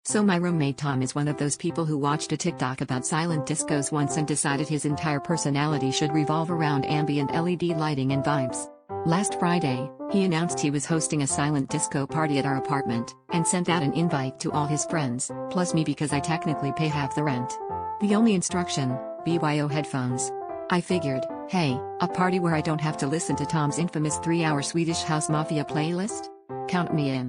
So my roommate Tom is one of those people who watched a TikTok about silent discos once and decided his entire personality should revolve around ambient LED lighting and vibes. Last Friday, he announced he was hosting a silent disco party at our apartment, and sent out an invite to all his friends, plus me because I technically pay half the rent. The only instruction: BYO headphones. I figured, hey, a party where I don't have to listen to Tom's infamous 3-hour Swedish House Mafia playlist? Count me in.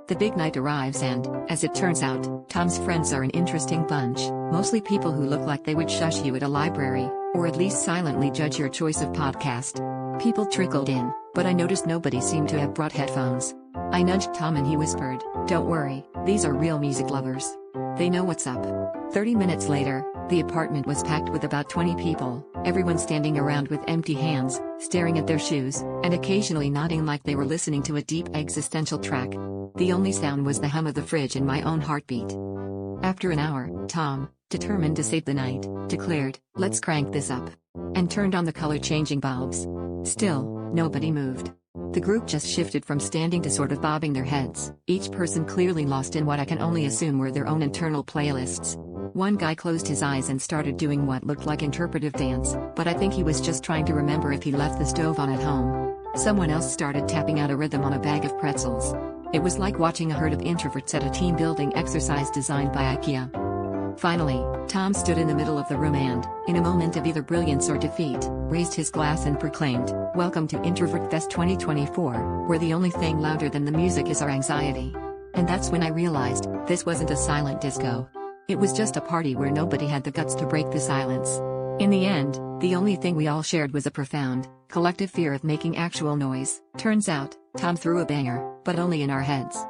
The big night arrives and, as it turns out, Tom's friends are an interesting bunch, mostly people who look like they would shush you at a library, or at least silently judge your choice of podcast. People trickled in, but I noticed nobody seemed to have brought headphones. I nudged Tom and he whispered, "Don't worry, these are real music lovers. They know what's up." 30 minutes later, the apartment was packed with about 20 people, everyone standing around with empty hands, staring at their shoes, and occasionally nodding like they were listening to a deep existential track. The only sound was the hum of the fridge and my own heartbeat. After an hour, Tom, determined to save the night, declared, "Let's crank this up," and turned on the color-changing bulbs. Still, nobody moved. The group just shifted from standing to sort of bobbing their heads, each person clearly lost in what I can only assume were their own internal playlists. One guy closed his eyes and started doing what looked like interpretive dance, but I think he was just trying to remember if he left the stove on at home. Someone else started tapping out a rhythm on a bag of pretzels. It was like watching a herd of introverts at a team-building exercise designed by IKEA. Finally, Tom stood in the middle of the room and, in a moment of either brilliance or defeat, raised his glass and proclaimed, "Welcome to Introvert Fest 2024, where the only thing louder than the music is our anxiety." And that's when I realized, this wasn't a silent disco. It was just a party where nobody had the guts to break the silence. In the end, the only thing we all shared was a profound, collective fear of making actual noise. Turns out, Tom threw a banger, but only in our heads.